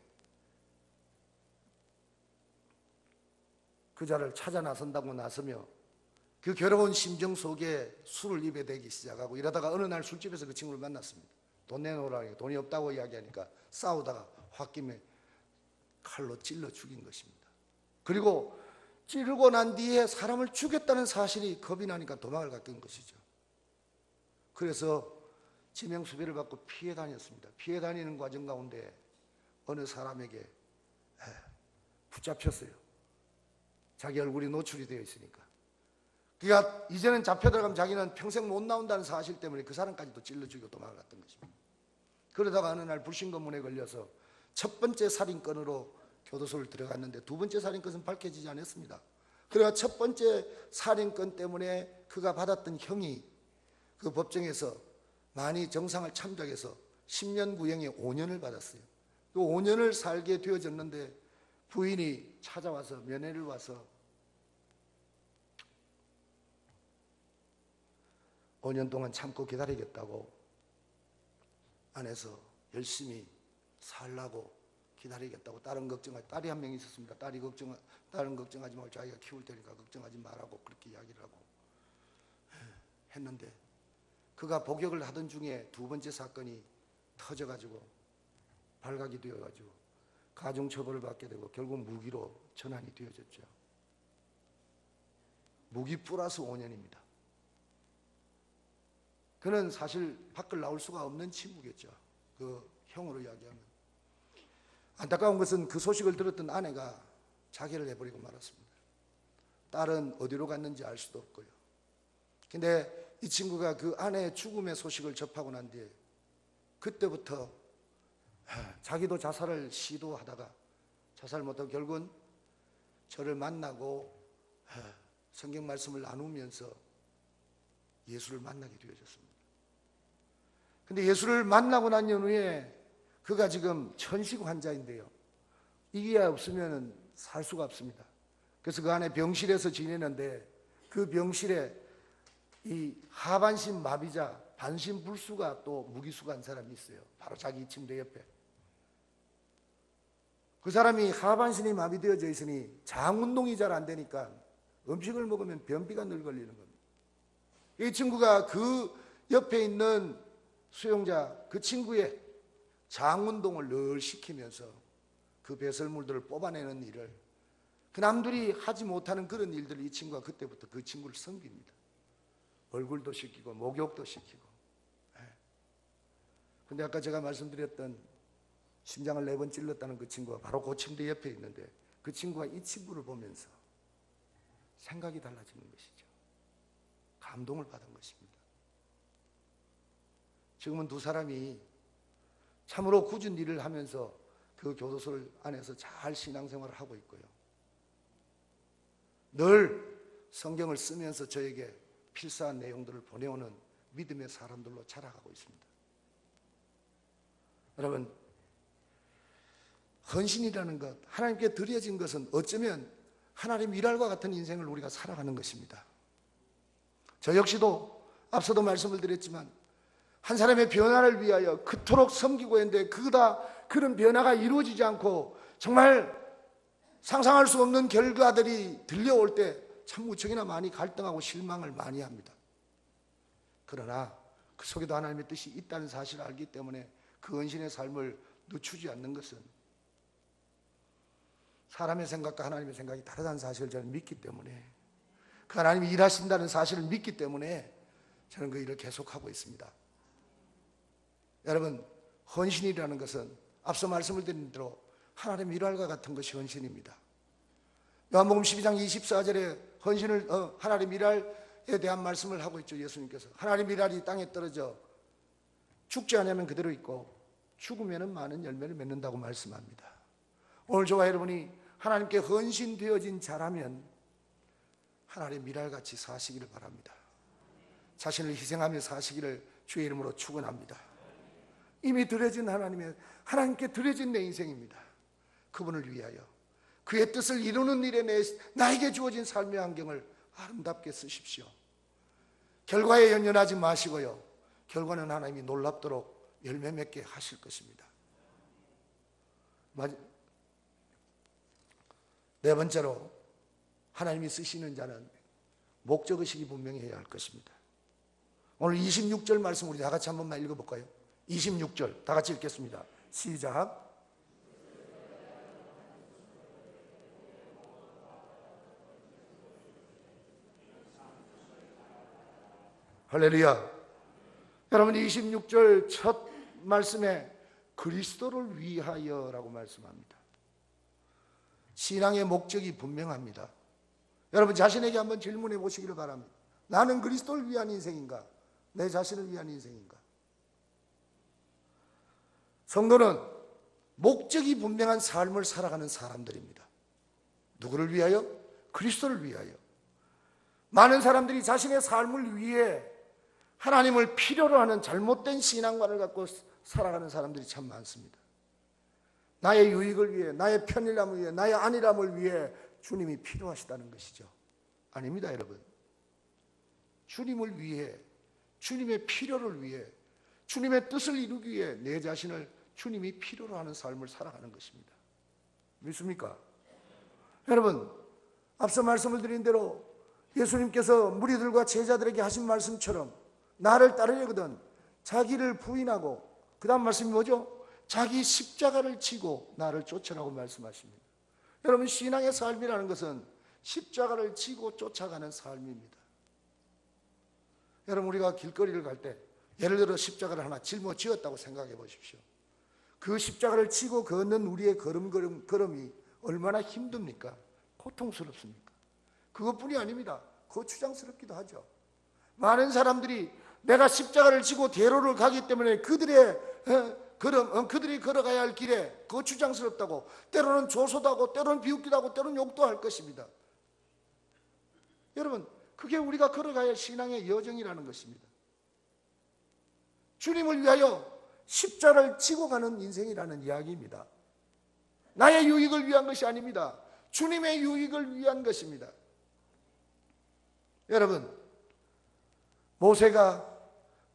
그 자를 찾아 나서며 그 괴로운 심정 속에 술을 입에 대기 시작하고, 이러다가 어느 날 술집에서 그 친구를 만났습니다. 돈 내놓으라니까 돈이 없다고 이야기하니까 싸우다가 홧김에 칼로 찔러 죽인 것입니다. 그리고 찌르고 난 뒤에 사람을 죽였다는 사실이 겁이 나니까 도망을 갔던 것이죠. 그래서 지명수배를 받고 피해 다녔습니다. 피해 다니는 과정 가운데 어느 사람에게 붙잡혔어요. 자기 얼굴이 노출이 되어 있으니까. 그러니까 이제는 잡혀 들어가면 자기는 평생 못 나온다는 사실 때문에 그 사람까지도 찔러 죽이고 도망갔던 것입니다. 그러다가 어느 날 불신검문에 걸려서 첫 번째 살인건으로 교도소를 들어갔는데 두 번째 살인건은 밝혀지지 않았습니다. 그래가 첫 번째 살인건 때문에 그가 받았던 형이 그 법정에서 많이 정상을 참작해서 10년 구형에 5년을 받았어요. 그 5년을 살게 되어졌는데 부인이 찾아와서 면회를 와서 5년 동안 참고 기다리겠다고 안에서 열심히 살라고 기다리겠다고 딸은 걱정하지, 딸이 한 명 있었습니다. 딸은 걱정하지 말고 자기가 키울 테니까 걱정하지 말라고 그렇게 이야기를 하고 했는데 그가 복역을 하던 중에 두 번째 사건이 터져가지고 발각이 되어가지고 가중처벌을 받게 되고 결국 무기로 전환이 되어졌죠. 무기 플러스 5년입니다. 그는 사실 밖을 나올 수가 없는 친구겠죠. 그 형으로 이야기하면. 안타까운 것은 그 소식을 들었던 아내가 자결을 해버리고 말았습니다. 딸은 어디로 갔는지 알 수도 없고요. 근데 이 친구가 그 아내의 죽음의 소식을 접하고 난 뒤에 그때부터 자기도 자살을 시도하다가 자살 못하고 결국은 저를 만나고 성경 말씀을 나누면서 예수를 만나게 되어졌습니다. 근데 예수를 만나고 난 연후에 그가 지금 천식 환자인데요. 이게 없으면 살 수가 없습니다. 그래서 그 안에 병실에서 지내는데 그 병실에 이 하반신 마비자 반신불수가 또 무기수가 한 사람이 있어요. 바로 자기 침대 옆에. 그 사람이 하반신이 마비되어져 있으니 장 운동이 잘 안 되니까 음식을 먹으면 변비가 늘 걸리는 겁니다. 이 친구가 그 옆에 있는 수용자 그 친구의 장 운동을 늘 시키면서 그 배설물들을 뽑아내는 일을 그 남들이 하지 못하는 그런 일들을 이 친구가 그때부터 그 친구를 섬깁니다. 얼굴도 시키고 목욕도 시키고. 근데 아까 제가 말씀드렸던 심장을 4번 찔렀다는 그 친구가 바로 그 침대 옆에 있는데 그 친구가 이 친구를 보면서 생각이 달라지는 것이죠. 감동을 받은 것입니다. 지금은 두 사람이 참으로 굳은 일을 하면서 그 교도소 안에서 잘 신앙생활을 하고 있고요. 늘 성경을 쓰면서 저에게 필사한 내용들을 보내오는 믿음의 사람들로 자라가고 있습니다. 여러분, 헌신이라는 것, 하나님께 드려진 것은 어쩌면 하나님 일할과 같은 인생을 우리가 살아가는 것입니다. 저 역시도 앞서도 말씀을 드렸지만 한 사람의 변화를 위하여 그토록 섬기고 했는데 그런 변화가 이루어지지 않고 정말 상상할 수 없는 결과들이 들려올 때 참 무척이나 많이 갈등하고 실망을 많이 합니다. 그러나 그 속에도 하나님의 뜻이 있다는 사실을 알기 때문에 그 헌신의 삶을 늦추지 않는 것은 사람의 생각과 하나님의 생각이 다르다는 사실을 저는 믿기 때문에 그 하나님이 일하신다는 사실을 믿기 때문에 저는 그 일을 계속하고 있습니다. 여러분, 헌신이라는 것은 앞서 말씀을 드린 대로 하나님 일할과 같은 것이 헌신입니다. 요한복음 12장 24절에 헌신을 하나님 일할에 대한 말씀을 하고 있죠. 예수님께서 하나님 일할이 땅에 떨어져 죽지 않으면 그대로 있고 죽으면 많은 열매를 맺는다고 말씀합니다. 오늘 저와 여러분이 하나님께 헌신되어진 자라면 하나님 일할같이 사시기를 바랍니다. 자신을 희생하며 사시기를 주의 이름으로 축원합니다. 이미 드려진 하나님께 드려진 내 인생입니다. 그분을 위하여 그의 뜻을 이루는 일에 나에게 주어진 삶의 환경을 아름답게 쓰십시오. 결과에 연연하지 마시고요. 결과는 하나님이 놀랍도록 열매 맺게 하실 것입니다. 네 번째로 하나님이 쓰시는 자는 목적의식이 분명히 해야 할 것입니다. 오늘 26절 말씀 우리 다 같이 한 번만 읽어볼까요? 26절 다 같이 읽겠습니다. 시작. 할렐루야. 여러분 26절 첫 말씀에 그리스도를 위하여라고 말씀합니다. 신앙의 목적이 분명합니다. 여러분 자신에게 한번 질문해 보시기를 바랍니다. 나는 그리스도를 위한 인생인가? 내 자신을 위한 인생인가? 성도는 목적이 분명한 삶을 살아가는 사람들입니다. 누구를 위하여? 그리스도를 위하여. 많은 사람들이 자신의 삶을 위해 하나님을 필요로 하는 잘못된 신앙관을 갖고 살아가는 사람들이 참 많습니다. 나의 유익을 위해, 나의 편리함을 위해, 나의 안일함을 위해 주님이 필요하시다는 것이죠. 아닙니다, 여러분. 주님을 위해, 주님의 필요를 위해, 주님의 뜻을 이루기 위해 내 자신을 주님이 필요로 하는 삶을 살아가는 것입니다. 믿습니까? 여러분, 앞서 말씀을 드린 대로 예수님께서 무리들과 제자들에게 하신 말씀처럼 나를 따르려거든 자기를 부인하고, 그 다음 말씀이 뭐죠? 자기 십자가를 지고 나를 쫓으라고 말씀하십니다. 여러분, 신앙의 삶이라는 것은 십자가를 지고 쫓아가는 삶입니다. 여러분, 우리가 길거리를 갈 때 예를 들어 십자가를 하나 짊어지었다고 생각해 보십시오. 그 십자가를 지고 걷는 우리의 걸음이 얼마나 힘듭니까? 고통스럽습니까? 그것뿐이 아닙니다. 거추장스럽기도 하죠. 많은 사람들이 내가 십자가를 지고 대로를 가기 때문에 그들이 걸어가야 할 길에 거추장스럽다고, 때로는 조소도 하고, 때로는 비웃기도 하고, 때로는 욕도 할 것입니다. 여러분, 그게 우리가 걸어가야 할 신앙의 여정이라는 것입니다. 주님을 위하여 십자가를 지고 가는 인생이라는 이야기입니다. 나의 유익을 위한 것이 아닙니다. 주님의 유익을 위한 것입니다. 여러분, 모세가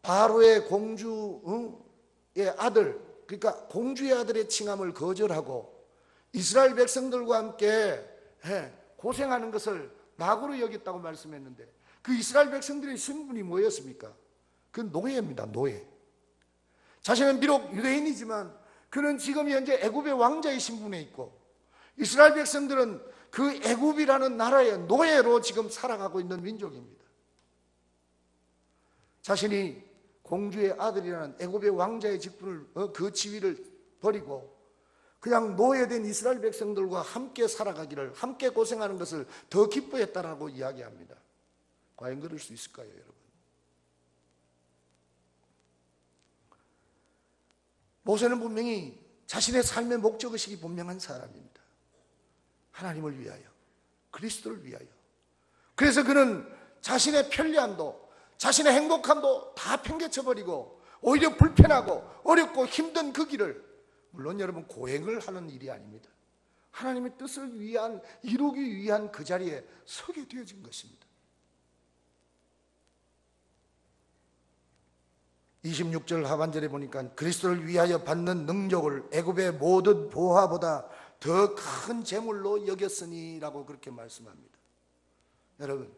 바로의 공주의 아들, 그러니까 공주의 아들의 칭함을 거절하고 이스라엘 백성들과 함께 고생하는 것을 낙으로 여겼다고 말씀했는데, 그 이스라엘 백성들의 신분이 뭐였습니까? 그 노예입니다. 노예. 자신은 비록 유대인이지만 그는 지금 현재 애굽의 왕자의 신분에 있고, 이스라엘 백성들은 그 애굽이라는 나라의 노예로 지금 살아가고 있는 민족입니다. 자신이 공주의 아들이라는 애굽의 왕자의 직분을, 그 지위를 버리고 그냥 노예된 이스라엘 백성들과 함께 살아가기를, 함께 고생하는 것을 더 기뻐했다라고 이야기합니다. 과연 그럴 수 있을까요, 여러분? 모세는 분명히 자신의 삶의 목적의식이 분명한 사람입니다. 하나님을 위하여, 그리스도를 위하여. 그래서 그는 자신의 편리함도, 자신의 행복함도 다 팽개쳐버리고 오히려 불편하고 어렵고 힘든 그 길을, 물론 여러분 고행을 하는 일이 아닙니다. 하나님의 뜻을 이루기 위한 그 자리에 서게 되어진 것입니다. 26절 하반절에 보니까 그리스도를 위하여 받는 능력을 애굽의 모든 보화보다 더 큰 재물로 여겼으니 라고 그렇게 말씀합니다. 여러분,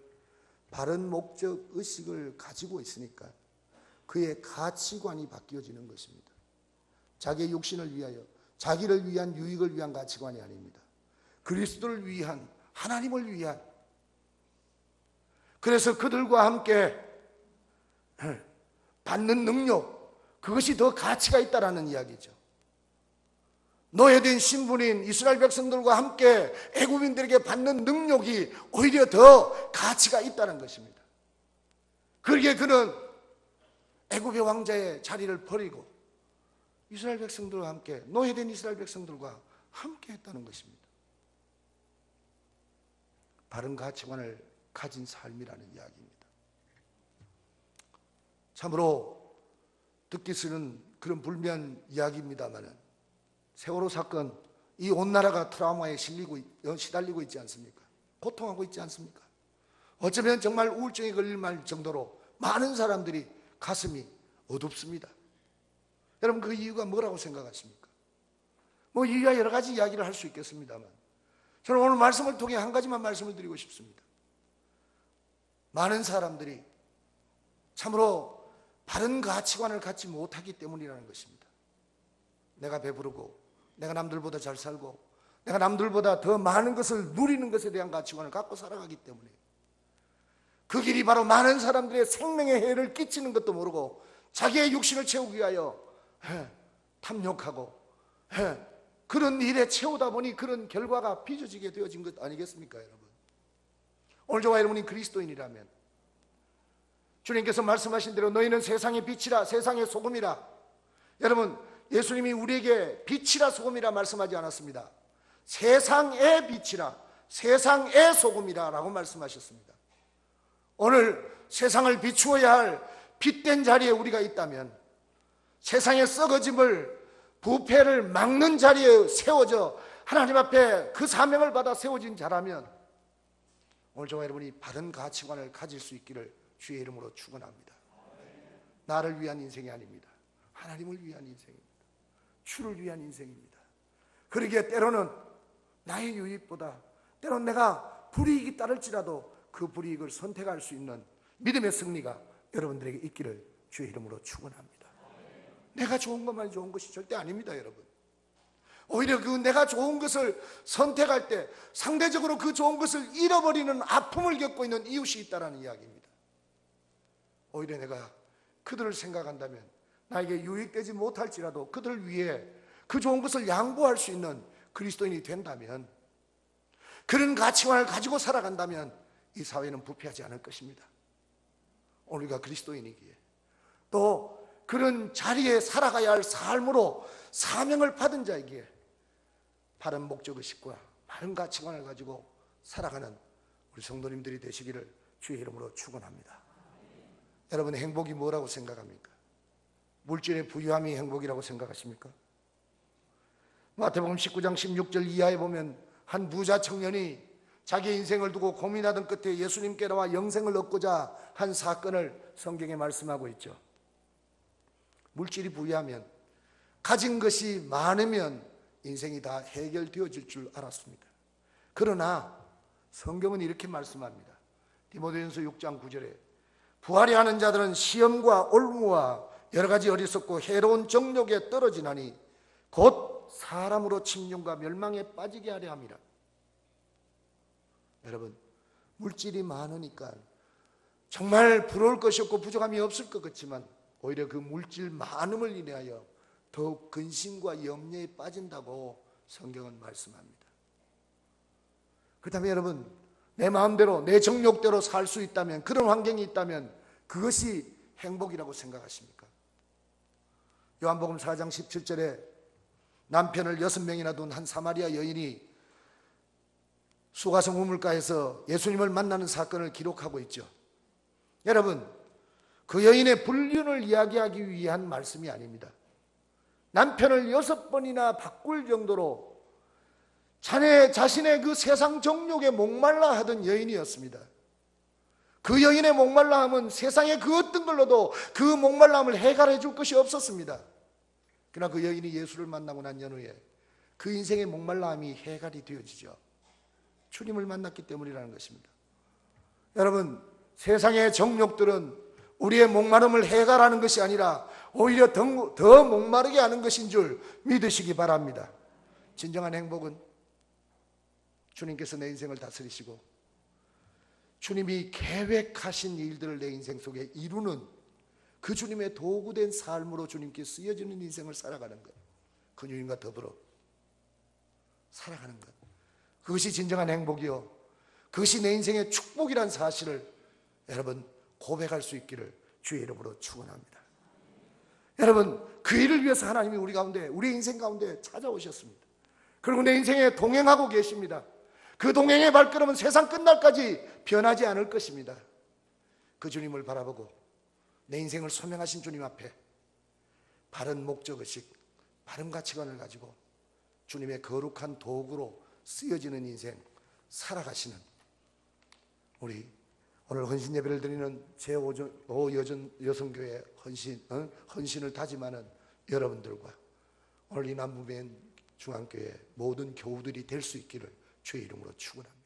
바른 목적 의식을 가지고 있으니까 그의 가치관이 바뀌어지는 것입니다. 자기의 육신을 위하여, 자기를 위한 유익을 위한 가치관이 아닙니다. 그리스도를 위한, 하나님을 위한. 그래서 그들과 함께 받는 능력, 그것이 더 가치가 있다라는 이야기죠. 노예된 신분인 이스라엘 백성들과 함께 애굽인들에게 받는 능력이 오히려 더 가치가 있다는 것입니다. 그러기에 그는 애굽의 왕자의 자리를 버리고 이스라엘 백성들과 함께, 노예된 이스라엘 백성들과 함께 했다는 것입니다. 바른 가치관을 가진 삶이라는 이야기입니다. 참으로 듣기 싫은 그런 불미한 이야기입니다만, 세월호 사건, 이 온 나라가 트라우마에 시달리고 있지 않습니까? 고통하고 있지 않습니까? 어쩌면 정말 우울증에 걸릴 말 정도로 많은 사람들이 가슴이 어둡습니다. 여러분, 그 이유가 뭐라고 생각하십니까? 뭐 이유가 여러 가지 이야기를 할 수 있겠습니다만, 저는 오늘 말씀을 통해 한 가지만 말씀을 드리고 싶습니다. 많은 사람들이 참으로 바른 가치관을 갖지 못하기 때문이라는 것입니다. 내가 배부르고, 내가 남들보다 잘 살고, 내가 남들보다 더 많은 것을 누리는 것에 대한 가치관을 갖고 살아가기 때문에 그 길이 바로 많은 사람들의 생명에 해를 끼치는 것도 모르고 자기의 육신을 채우기 위하여 탐욕하고 그런 일에 채우다 보니 그런 결과가 빚어지게 되어진 것 아니겠습니까, 여러분? 오늘 저와 여러분이 그리스도인이라면 주님께서 말씀하신 대로 너희는 세상의 빛이라, 세상의 소금이라. 여러분, 예수님이 우리에게 빛이라 소금이라 말씀하지 않았습니다. 세상의 빛이라, 세상의 소금이라 라고 말씀하셨습니다. 오늘 세상을 비추어야 할 빛된 자리에 우리가 있다면, 세상의 썩어짐을, 부패를 막는 자리에 세워져 하나님 앞에 그 사명을 받아 세워진 자라면 오늘 저와 여러분이 바른 가치관을 가질 수 있기를 주의 이름으로 축원합니다. 나를 위한 인생이 아닙니다. 하나님을 위한 인생입니다. 주를 위한 인생입니다. 그러기에 때로는 나의 유익보다, 때로는 내가 불이익이 따를지라도 그 불이익을 선택할 수 있는 믿음의 승리가 여러분들에게 있기를 주의 이름으로 축원합니다. 내가 좋은 것만 좋은 것이 절대 아닙니다, 여러분. 오히려 그 내가 좋은 것을 선택할 때 상대적으로 그 좋은 것을 잃어버리는 아픔을 겪고 있는 이웃이 있다는 이야기입니다. 오히려 내가 그들을 생각한다면 나에게 유익되지 못할지라도 그들을 위해 그 좋은 것을 양보할 수 있는 그리스도인이 된다면, 그런 가치관을 가지고 살아간다면 이 사회는 부패하지 않을 것입니다. 우리가 그리스도인이기에 또 그런 자리에 살아가야 할 삶으로 사명을 받은 자이기에 바른 목적의식과 바른 가치관을 가지고 살아가는 우리 성도님들이 되시기를 주의 이름으로 축원합니다. 여러분, 행복이 뭐라고 생각합니까? 물질의 부유함이 행복이라고 생각하십니까? 마태복음 19장 16절 이하에 보면 한 부자 청년이 자기의 인생을 두고 고민하던 끝에 예수님께 나와 영생을 얻고자 한 사건을 성경에 말씀하고 있죠. 물질이 부유하면, 가진 것이 많으면 인생이 다 해결되어질 줄 알았습니다. 그러나 성경은 이렇게 말씀합니다. 디모데전서 6장 9절에 부하려 하는 자들은 시험과 올무와 여러 가지 어리석고 해로운 정욕에 떨어지나니 곧 사람으로 침륜과 멸망에 빠지게 하려 함이라. 여러분, 물질이 많으니까 정말 부러울 것이 없고 부족함이 없을 것 같지만 오히려 그 물질 많음을 인하여 더욱 근심과 염려에 빠진다고 성경은 말씀합니다. 그렇다면 여러분, 내 마음대로 내 정욕대로 살 수 있다면, 그런 환경이 있다면 그것이 행복이라고 생각하십니까? 요한복음 4장 17절에 남편을 6명이나 둔 한 사마리아 여인이 수가성 우물가에서 예수님을 만나는 사건을 기록하고 있죠. 여러분, 그 여인의 불륜을 이야기하기 위한 말씀이 아닙니다. 남편을 6번이나 바꿀 정도로 자신의 그 세상 정욕에 목말라 하던 여인이었습니다. 그 여인의 목말라함은 세상의 그 어떤 걸로도 그 목말라함을 해결해 줄 것이 없었습니다. 그러나 그 여인이 예수를 만나고 난 연후에 그 인생의 목말라함이 해결이 되어지죠. 주님을 만났기 때문이라는 것입니다. 여러분, 세상의 정욕들은 우리의 목마름을 해결하는 것이 아니라 오히려 더 목마르게 하는 것인 줄 믿으시기 바랍니다. 진정한 행복은 주님께서 내 인생을 다스리시고 주님이 계획하신 일들을 내 인생 속에 이루는 그 주님의 도구된 삶으로 주님께 쓰여지는 인생을 살아가는 것, 그 주님과 더불어 살아가는 것, 그것이 진정한 행복이요, 그것이 내 인생의 축복이란 사실을 여러분 고백할 수 있기를 주의 이름으로 축원합니다. 여러분, 그 일을 위해서 하나님이 우리 가운데, 우리 인생 가운데 찾아오셨습니다. 그리고 내 인생에 동행하고 계십니다. 그 동행의 발걸음은 세상 끝날까지 변하지 않을 것입니다. 그 주님을 바라보고 내 인생을 소명하신 주님 앞에 바른 목적의식, 바른 가치관을 가지고 주님의 거룩한 도구로 쓰여지는 인생 살아가시는 우리 오늘 헌신 예배를 드리는 제5 여성교회 헌신을 다짐하는 여러분들과 오늘 이 남부면 중앙교회 모든 교우들이 될 수 있기를 주의 이름으로 축원합니다.